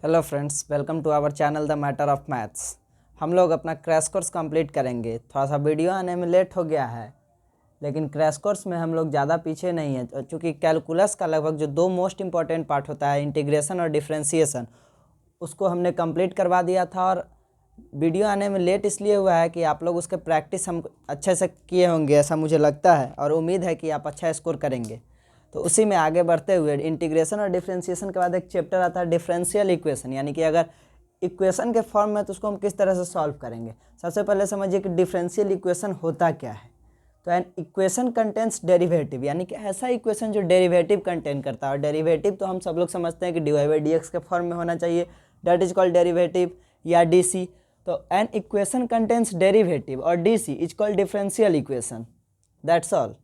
Hello friends, welcome to our channel the matter of maths. हम लोग अपना crash course complete करेंगे। थोड़ा सा वीडियो आने में लेट हो गया है, लेकिन क्रैश कोर्स में हम लोग ज़्यादा पीछे नहीं हैं, क्योंकि कैलकुलस का लगभग जो दो मोस्ट इंपॉर्टेंट पार्ट होता है, इंटीग्रेशन और डिफरेंशिएशन, उसको हमने कंप्लीट करवा दिया था। और वीडियो आने में लेट इसलिए हुआ है कि आप लोग उसके प्रैक्टिस हम अच्छे से किए होंगे, ऐसा मुझे लगता है, और उम्मीद है कि आप अच्छा स्कोर करेंगे। तो उसी में आगे बढ़ते हुए इंटीग्रेशन और डिफरेंशिएशन के बाद एक चैप्टर आता है डिफरेंशियल इक्वेशन, यानी कि अगर इक्वेशन के फॉर्म में तो उसको हम किस तरह से सॉल्व करेंगे। सबसे पहले समझिए कि डिफरेंशियल इक्वेशन होता क्या है। तो एन इक्वेशन कंटेन्स डेरिवेटिव, यानी कि ऐसा इक्वेशन जो डेरिवेटिव कंटेन करता है। और डेरिवेटिव तो हम सब लोग समझते हैं कि D Y by D X के फॉर्म में होना चाहिए, डेट इज कॉल्ड डेरिवेटिव या डी सी। तो एन इक्वेशन कंटेन्स डेरिवेटिव और D C is called differential equation, that's all.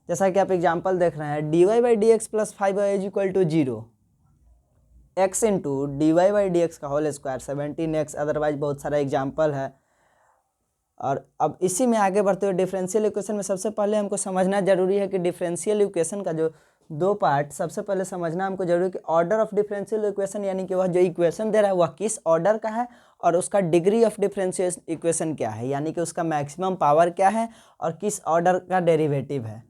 जैसा कि आप एग्जाम्पल देख रहे हैं, D Y by D X plus 5y is equal to 0, X into D Y by D X का whole square 17x, otherwise बहुत सारा एग्जाम्पल है। और अब इसी में आगे बढ़ते हुए डिफरेंशियल इक्वेशन में सबसे पहले हमको समझना जरूरी है कि डिफरेंशियल इक्वेशन का जो दो पार्ट, सबसे पहले समझना हमको जरूरी है कि ऑर्डर ऑफ डिफरेंशियल इक्वेशन, यानी कि वह जो इक्वेशन दे रहा है वह किस ऑर्डर का है, और उसका डिग्री ऑफ डिफरेंशियल इक्वेशन क्या है, यानी कि उसका मैक्सिमम पावर क्या है और किस ऑर्डर का डेरिवेटिव है।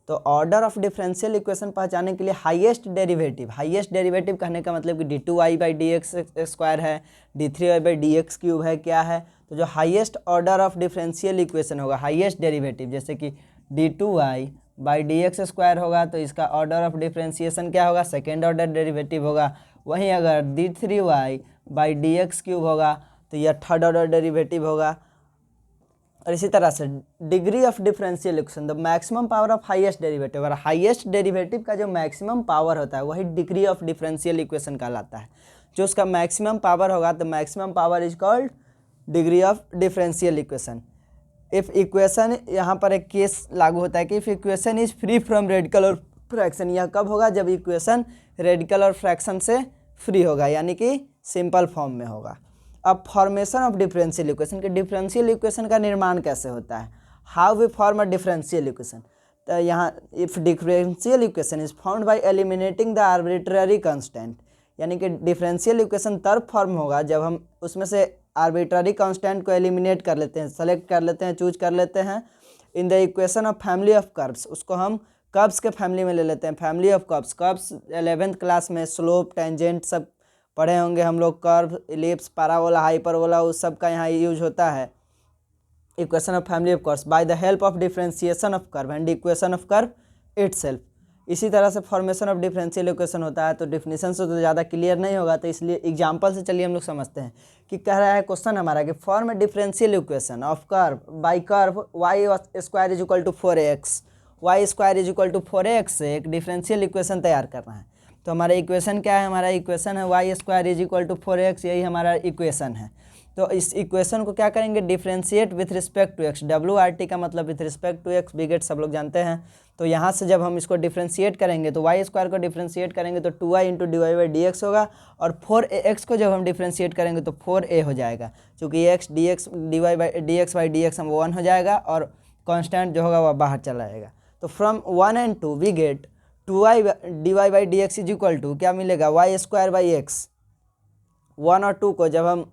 तो ऑर्डर ऑफ डिफरेंशियल इक्वेशन पहचानने के लिए हाईएस्ट डेरिवेटिव कहने का मतलब कि d two Y by D x square है, d three Y by D x cube है, क्या है। तो जो highest order of differential equation होगा, हाईएस्ट डेरिवेटिव, जैसे कि d two Y by D x square होगा, तो इसका ऑर्डर ऑफ डिफरेंशिएशन क्या होगा, सेकेंड ऑर्डर डेरिवेटिव होगा। वहीं अगर D three Y by D x cube होगा तो यह थर्ड ऑर्डर डेरिवेटिव होगा। और इसी तरह से degree of differential equation, the maximum power of highest derivative, और हाईएस्ट डेरिवेटिव का जो मैक्सिमम पावर होता है वही डिग्री ऑफ डिफरेंशियल इक्वेशन कहलाता है। जो उसका मैक्सिमम पावर होगा तो maximum power is called degree of differential equation. If equation, यहाँ पर एक केस लागू होता है कि if equation is free from radical और फ्रैक्शन, यह कब होगा, जब इक्वेशन रेडिकल और फ्रैक्शन से फ्री होगा, यानी कि सिंपल फॉर्म में होगा। अब फॉर्मेशन ऑफ डिफरेंशियल इक्वेशन के, डिफरेंशियल इक्वेशन का निर्माण कैसे होता है, how we form a differential equation. तो यहाँ if differential equation is found by eliminating the arbitrary constant, यानी कि डिफरेंशियल इक्वेशन तब फॉर्म होगा जब हम उसमें से आर्बिट्ररी कांस्टेंट को एलिमिनेट कर लेते हैं, सेलेक्ट कर लेते हैं, चूज कर लेते हैं। In the equation of family of curves, उसको हम कर्व्स के फैमिली में ले लेते हैं, family of curves. Curves 11th class में स्लोप, टेंजेंट सब पढ़े होंगे हम लोग। कर्व, इलिप्स, पैराबोला, हाइपरबोला, उस सब का यहाँ यूज होता है। Equation of family of curves by the help of differentiation of curve and equation of curve itself. इसी तरह से फॉर्मेशन ऑफ डिफरेंशियल इक्वेशन होता है। तो डिफिनीशन से तो ज़्यादा क्लियर नहीं होगा, तो इसलिए एग्जांपल से चलिए हम लोग समझते हैं कि कह रहा है क्वेश्चन हमारा कि form differential equation of curve by curve Y square is equal to 4x, Y square is equal to 4x से एक डिफरेंशियल इक्वेशन तैयार करना है। तो हमारा इक्वेशन क्या है, हमारा इक्वेशन है Y square is equal to 4x, यही हमारा इक्वेशन है। तो इस इक्वेशन को क्या करेंगे, differentiate with respect to X. WRT का मतलब विथ रिस्पेक्ट टू एक्स, बिगेट सब लोग जानते हैं। तो यहाँ से जब हम इसको डिफरेंशिएट करेंगे तो वाई स्क्वायर को डिफरेंशिएट करेंगे तो 2y into D Y by D X होगा, और 4ax को जब हम डिफरेंशिएट करेंगे तो 4a हो जाएगा, क्योंकि x D X D Y by D X by D X हम 1 हो जाएगा, और कॉन्स्टेंट जो होगा वह बाहर चला जाएगा। तो from 1 and 2 we get 2y D Y by D x is equal to क्या मिलेगा, वाई स्क्वायर बाई एक्स। 1 और 2 को जब हम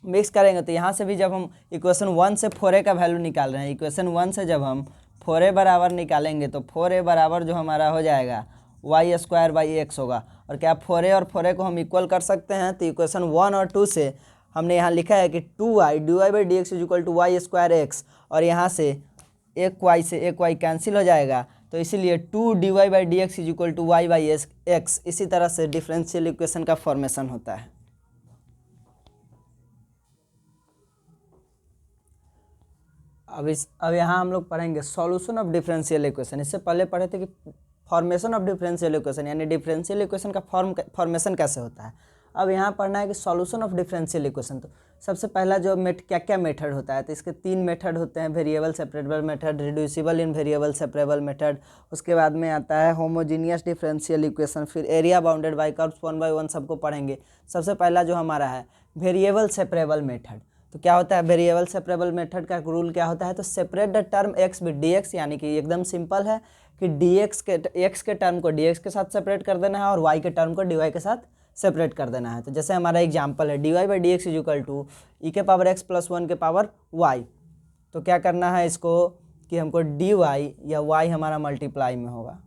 मिक्स करेंगे तो यहाँ से भी जब हम इक्वेशन 1 से 4a का वैल्यू निकाल रहे हैं, इक्वेशन 1 से जब हम 4a बराबर निकालेंगे तो 4a बराबर जो हमारा हो जाएगा वाई स्क्वायर बाई एक्स होगा। और क्या 4a और 4a को हम इक्वल कर सकते हैं, तो इक्वेशन 1 और 2 से हमने यहाँ लिखा है कि 2y D Y by D x is equal to Y square X, और यहाँ से एक y से एक y कैंसिल हो जाएगा, तो इसीलिए 2 D Y by D x is equal to Y by X. इसी तरह से डिफरेंशियल इक्वेशन का फॉर्मेशन होता है। अब यहाँ हम लोग पढ़ेंगे सॉल्यूशन ऑफ डिफरेंशियल इक्वेशन। इससे पहले पढ़े थे कि फॉर्मेशन ऑफ डिफरेंशियल इक्वेशन, यानी डिफरेंशियल इक्वेशन का फॉर्मेशन कैसे होता है। अब यहाँ पढ़ना है कि सॉल्यूशन ऑफ डिफरेंशियल इक्वेशन। तो सबसे पहला जो क्या क्या मेथड होता है, तो इसके 3 मेथड होते हैं, वेरिएबल सेपरेबल मेथड, रिड्यूसिबल इन वेरिएबल सेपरेबल मेथड, उसके बाद में आता है होमोजीनियस डिफरेंशियल इक्वेशन, फिर area bounded bye curves 1 by 1 सबको पढ़ेंगे। सबसे पहला जो हमारा है वेरिएबल सेपरेबल मेथड। तो क्या होता है वेरिएबल सेपरेबल मेथड का रूल क्या होता है, तो separate the term x with dx, यानी कि एकदम सिंपल है कि x के टर्म को dx के साथ सेपरेट कर देना है और y के टर्म को dy के साथ सेपरेट कर देना है। तो जैसे हमारा एग्जाम्पल है dy by D x is equal to e के पावर x प्लस 1 के पावर y। तो क्या करना है इसको कि हमको dy या y हमारा मल्टीप्लाई में होगा,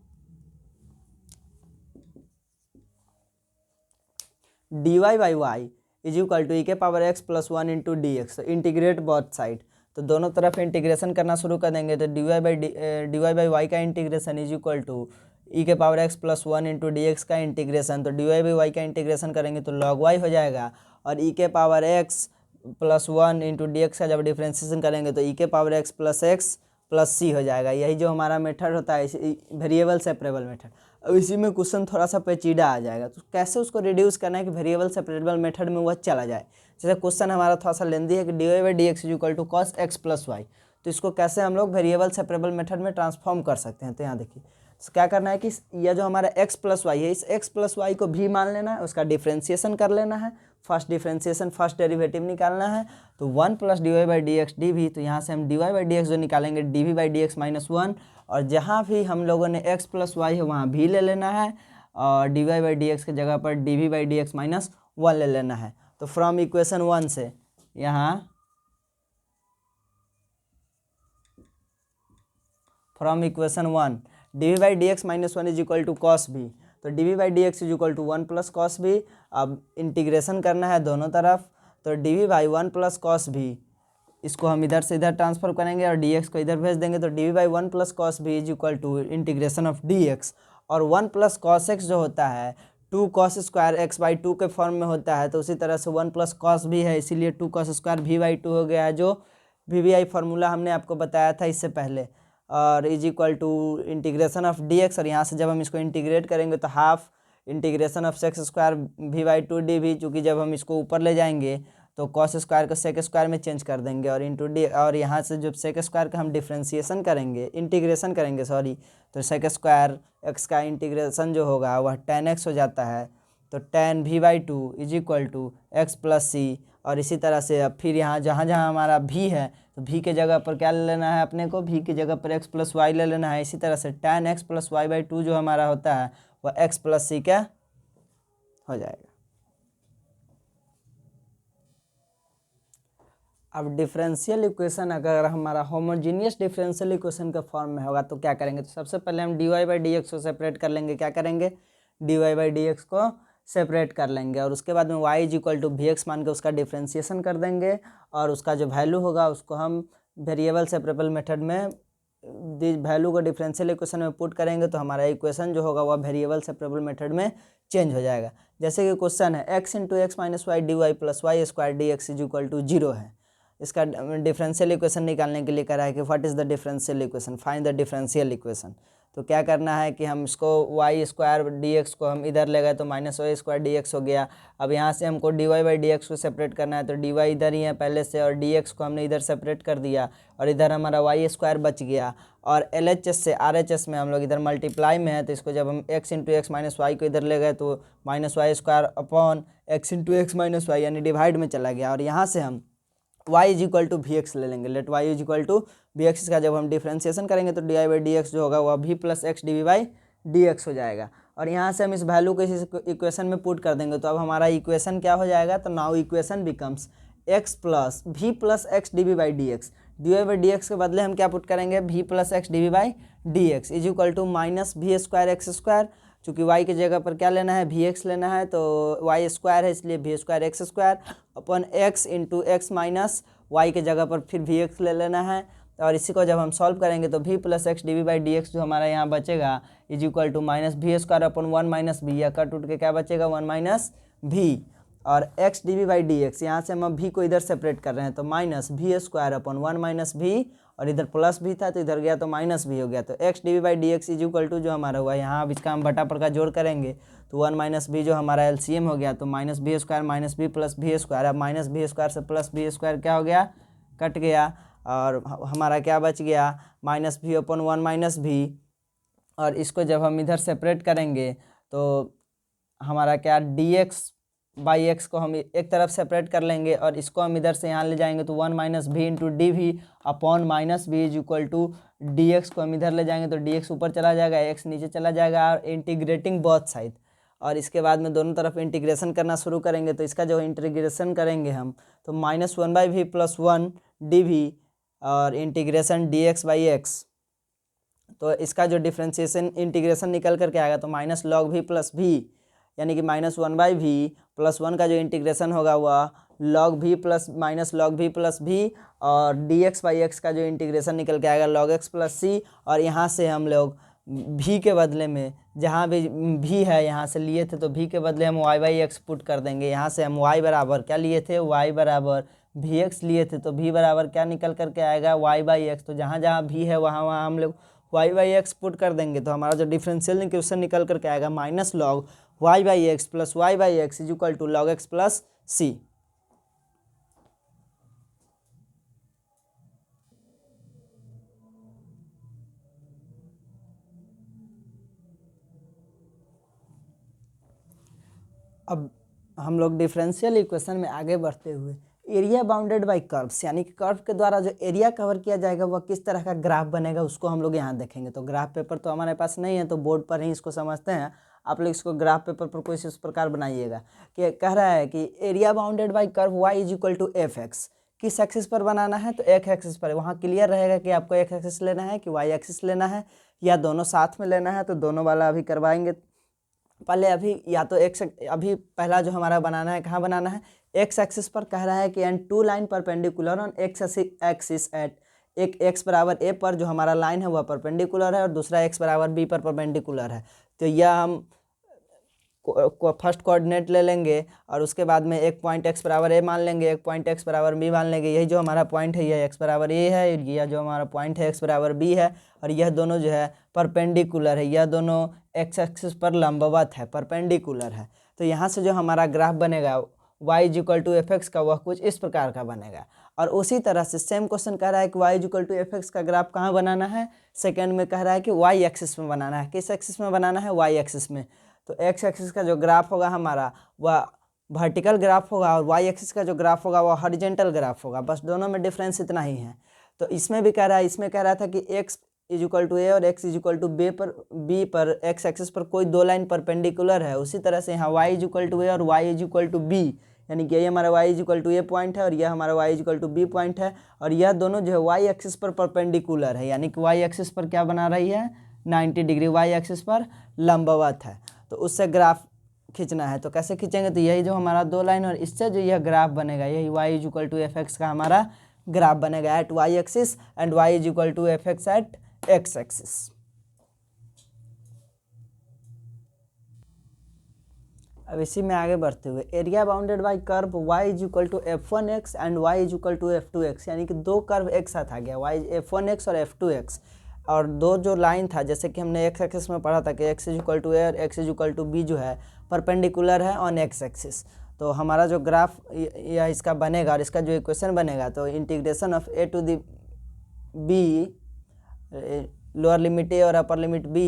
dy by y is equal to e के power x plus 1 into d x. Integrate both side, तो दोनों तरफ इंटीग्रेशन करना शुरू कर देंगे। तो dy बाई वाई का integration is equal to e के power x plus 1 into d X का इंटीग्रेशन। तो dy बाई वाई का इंटीग्रेशन करेंगे तो log y हो जाएगा, और ई के power x plus 1 into d X का जब डिफ्रेंसिएशन करेंगे तो ई के पावर x प्लस सी हो जाएगा। यही जो हमारा मेथड होता है वेरिएबल सेपरेबल मेथड। अब इसी में क्वेश्चन थोड़ा सा पेचीदा आ जाएगा, तो कैसे उसको रिड्यूस करना है कि वेरिएबल सेपरेबल मेथड में वह चला जाए। जैसे क्वेश्चन हमारा थोड़ा सा लेंदी है कि dy by D x is equal to cos x plus Y, तो इसको कैसे हम लोग वेरिएबल सेपरेबल मेथड में ट्रांसफॉर्म कर सकते हैं। तो यहाँ देखिए तो क्या करना है कि यह जो हमारा x प्लस वाई है, इस x प्लस वाई को भी मान लेना है, उसका डिफ्रेंसिएशन कर लेना है, फर्स्ट डिफ्रेंसिएशन फर्स्ट डेरिवेटिव निकालना है। तो 1 plus D Y by D X D V, तो यहाँ से हम D Y by D X जो निकालेंगे D we by D x minus 1, और जहाँ भी हम लोगों ने x प्लस वाई है वहाँ भी ले लेना है, और D Y by D X की जगह पर D we by D x minus 1 ले लेना है। तो फ्रॉम इक्वेशन 1 से यहाँ from equation 1 d we by D x minus 1 is equal to cos b, तो D we by D x is equal to 1 plus cos b. अब integration करना है दोनों तरफ, तो D we by 1 plus cos b, इसको हम इधर से इधर ट्रांसफर करेंगे और डी एक्स को इधर भेज देंगे। तो D we by 1 plus cos B is equal to integration of D X, और 1 प्लस कॉस एक्स जो होता है 2 कॉस स्क्वायर एक्स बाई 2 के फॉर्म में होता है, तो उसी तरह से 1 प्लस कॉस भी है, इसीलिए 2 कॉस स्क्वायर भी बाई 2 हो गया है, जो वी वी आई फार्मूला हमने आपको बताया था इससे पहले, और is equal to integration of D X. और यहाँ से जब हम इसको इंटीग्रेट करेंगे तो half integration of sec square V by 2 D V, चूँकि जब हम इसको ऊपर ले जाएंगे तो कॉस स्क्वायर को सेक स्क्वायर में चेंज कर देंगे, और इंटू डी, और यहाँ से जब सेक स्क्वायर का हम डिफ्रेंसिएशन करेंगे इंटीग्रेशन करेंगे सॉरी, तो सेक स्क्वायर एक्स का इंटीग्रेशन जो होगा वह tan x हो जाता है। तो tan v by 2 is equal to x plus c, और इसी तरह से अब फिर यहाँ जहाँ जहाँ हमारा v है तो v के जगह पर क्या ले लेना है अपने को, v की जगह पर x प्लस वाई ले लेना है। इसी तरह से tan x plus Y by 2 जो हमारा होता है वह x प्लस सी क्या हो जाएगा। अब डिफरेंशियल इक्वेशन अगर हमारा होमोजीनियस डिफरेंशियल इक्वेशन के फॉर्म में होगा तो क्या करेंगे, तो सबसे पहले हम D Y by D X को सेपरेट कर लेंगे। क्या करेंगे, D Y by D X को सेपरेट कर लेंगे, और उसके बाद में y is equal to V X मान के उसका डिफ्रेंसिएशन कर देंगे, और उसका जो वैल्यू होगा उसको हम वेरिएबल सेपरेबल मेथड में वैल्यू को डिफरेंशियल इक्वेशन में पुट करेंगे, तो हमारा इक्वेशन जो होगा वह वेरिएबल सेपरेबल मेथड में चेंज हो जाएगा। जैसे कि क्वेश्चन है x into X minus Y D Y plus Y square D x is equal to 0 है। इसका डिफरेंशियल इक्वेशन निकालने के लिए कह रहा है कि what is the differential equation, find the differential equation. तो क्या करना है कि हम इसको वाई स्क्वायर डी एक्स को हम इधर ले गए तो minus Y square D X हो गया। अब यहाँ से हमको D Y by D X को सेपरेट करना है, तो डी वाई इधर ही है पहले से, और डी एक्स को हमने इधर सेपरेट कर दिया, और इधर हमारा वाई स्क्वायर बच गया। और एल एच एस से आर एच एस में हम लोग इधर मल्टीप्लाई में है, तो इसको जब हम X into X minus Y को इधर ले गए तो minus Y square upon X into X minus Y यानी डिवाइड में चला गया। और यहाँ से हम y is equal to V X ले लेंगे, let y is equal to V X का जब हम डिफ्रेंसिएशन करेंगे तो D I by D X जो होगा वह v plus X D we by D X हो जाएगा। और यहाँ से हम इस वैल्यू को इस इक्वेशन में पुट कर देंगे, तो अब हमारा इक्वेशन क्या हो जाएगा, तो now equation becomes x plus V plus X D we by D X. D Y by D X के बदले हम क्या पुट करेंगे, v plus X D we by D x is equal to minus V square X square, चूँकि y की जगह पर क्या लेना है, वी एक्स लेना है, तो y स्क्वायर है इसलिए V square X square upon X into X minus Y के जगह पर फिर वी एक्स ले लेना है। और इसी को जब हम सॉल्व करेंगे तो v plus X D we by D X जो हमारा यहाँ बचेगा is equal to minus V square upon 1 minus V, या कट उठ के क्या बचेगा 1 माइनस वी, और X D we by D X यहाँ से हम v को इधर सेपरेट कर रहे हैं, तो minus V square upon 1 minus V, और इधर प्लस भी था तो इधर गया तो माइनस भी हो गया। तो X D we by D x is equal to जो हमारा हुआ यहाँ अब इसका हम बटा पर का जोड़ करेंगे तो 1 माइनस बी जो हमारा एलसीएम हो गया, तो minus B square minus B plus B square. अब माइनस बी स्क्वायर से प्लस बी स्क्वायर क्या हो गया, कट गया, और हमारा क्या बच गया माइनस भी अपन 1 माइनस भी। और इसको जब हम इधर सेपरेट करेंगे तो हमारा क्या डी एक्स बाई एक्स को हम एक तरफ सेपरेट कर लेंगे, और इसको हम इधर से यहाँ ले जाएंगे तो 1 minus V into D V upon minus B is equal to D X को हम इधर ले जाएंगे तो डी एक्स ऊपर चला जाएगा, एक्स नीचे चला जाएगा, और इंटीग्रेटिंग बोथ साइड। और इसके बाद में दोनों तरफ इंटीग्रेशन करना शुरू करेंगे। तो इसका जो इंटीग्रेशन करेंगे हम, तो -1/v + 1 dv और इंटीग्रेशन dx/x। तो इसका जो डिफ्रेंशिएशन इंटीग्रेशन निकल करके आएगा तो -log v + v, यानी कि -1/v + 1 का जो इंटीग्रेशन होगा वह log v + -log v + v, और dx/x का जो इंटीग्रेशन निकल के आएगा log x + c। और यहाँ से हम लोग v के बदले में, जहाँ भी v है यहाँ से लिए थे, तो v के बदले हम y/x पुट कर देंगे। यहाँ से हम y बराबर क्या लिए थे, y बराबर vx लिए थे, तो v बराबर क्या निकल करके आएगा, y/x। तो जहाँ जहाँ v है वहाँ वहाँ हम लोग y/x पुट कर देंगे। तो हमारा जो डिफरेंशियल इक्वेशन निकल करके आएगा -log y/x + y/x = log x + c। अब हम लोग डिफरेंशियल इक्वेशन में आगे बढ़ते हुए एरिया बाउंडेड बाय कर्व्स, यानी कि कर्व के द्वारा जो एरिया कवर किया जाएगा वह किस तरह का ग्राफ बनेगा, उसको हम लोग यहाँ देखेंगे। तो ग्राफ पेपर तो हमारे पास नहीं है, तो बोर्ड पर ही इसको समझते हैं। आप लोग इसको ग्राफ पेपर पर कोई इस प्रकार बनाइएगा कि कह रहा है कि area bounded by curve y = fx। किस एक्सिस पर बनाना है, तो एक एक्सिस पर। वहाँ क्लियर रहेगा कि आपको एक एक्सिस लेना है कि y एक्सिस लेना है, या दोनों साथ में लेना है। तो दोनों वाला अभी करवाएंगे पहले। अभी या तो अभी पहला जो हमारा बनाना है, कहाँ बनाना है, एक्स एक्सिस पर। कह रहा है कि and 2 line perpendicular on x axis at, एक x = a पर जो हमारा लाइन है वह परपेंडिकुलर है, और दूसरा x = b पर परपेंडिकुलर है। तो यह हम फर्स्ट कोऑर्डिनेट ले लेंगे, और उसके बाद में एक पॉइंट x = a मान लेंगे, एक पॉइंट x = b मान लेंगे। यही जो हमारा पॉइंट है यह x = a है, यह जो हमारा पॉइंट है x = b है, और यह दोनों जो है परपेंडिकुलर है, यह दोनों x एक्सिस पर लंबवत है, परपेंडिकुलर है। तो यहाँ से जो हमारा ग्राफ बनेगा y = fx का, वह कुछ इस प्रकार का बनेगा। और उसी तरह से सेम क्वेश्चन कह रहा है कि y = fx का ग्राफ कहाँ बनाना है, सेकंड में कह रहा है कि y एक्सिस में बनाना है। किस एक्सिस में बनाना है, y एक्सिस में। तो x एक्सिस का जो ग्राफ होगा हमारा वह वर्टिकल ग्राफ होगा, और y एक्सिस का जो ग्राफ होगा वह हॉरिजॉन्टल ग्राफ होगा। बस दोनों में डिफरेंस इतना ही है। तो इसमें भी कह रहा है, इसमें कह रहा था कि x = a और x = b पर x एक्सिस पर कोई दो लाइन परपेंडिकुलर है। उसी तरह से यहाँ y = a और y = b, यानी कि ये हमारा y = a पॉइंट है और यह हमारा y = b पॉइंट है, और यह दोनों जो है y एक्सिस पर परपेंडिकुलर है, यानी कि y एक्सिस पर क्या बना रही है, 90 डिग्री y एक्सिस पर लंबवत है। तो उससे ग्राफ खींचना है। तो कैसे खींचेंगे, तो यही जो हमारा दो लाइन और इससे जो यह ग्राफ बनेगा, यही y = fx का हमारा ग्राफ बनेगा at y axis, and y = fx at x axis. अब इसी में आगे बढ़ते हुए area bounded by curve y = f1x and y = f2x, यानी कि दो कर्व एक साथ आ गया, y f1x और f2x। और दो जो लाइन था, जैसे कि हमने x एक्सिस में पढ़ा था कि x = a और x = b जो है परपेंडिकुलर है ऑन x एक्सिस। तो हमारा जो ग्राफ या इसका बनेगा और इसका जो इक्वेशन बनेगा, तो integration of a to the b, lower limit a और अपर लिमिट b,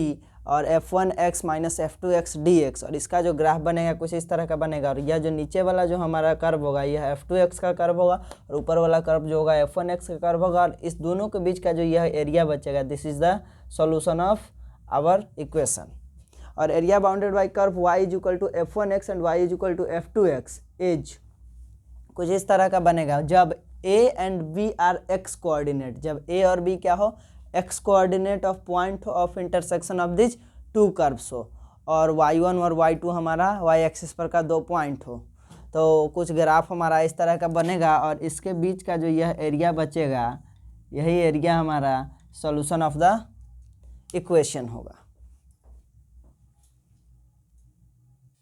और f1x - f2x dx, और इसका जो ग्राफ बनेगा कुछ इस तरह का बनेगा। और यह जो नीचे वाला जो हमारा कर्व होगा यह f2x का कर्व होगा, और ऊपर वाला कर्व जो होगा f1x का कर्व होगा, और इस दोनों के बीच का जो यह एरिया बचेगा, this is the solution of our equation. और area bounded by curve y = f1x and y = f2x is कुछ इस तरह का बनेगा जब a and b are x coordinate, जब a और b क्या हो, x coordinate of point of intersection of this two curves हो, और y1 और y2 हमारा y एक्सिस पर का दो पॉइंट हो। तो कुछ ग्राफ हमारा इस तरह का बनेगा, और इसके बीच का जो यह एरिया बचेगा, यही एरिया हमारा सॉल्यूशन ऑफ द इक्वेशन होगा।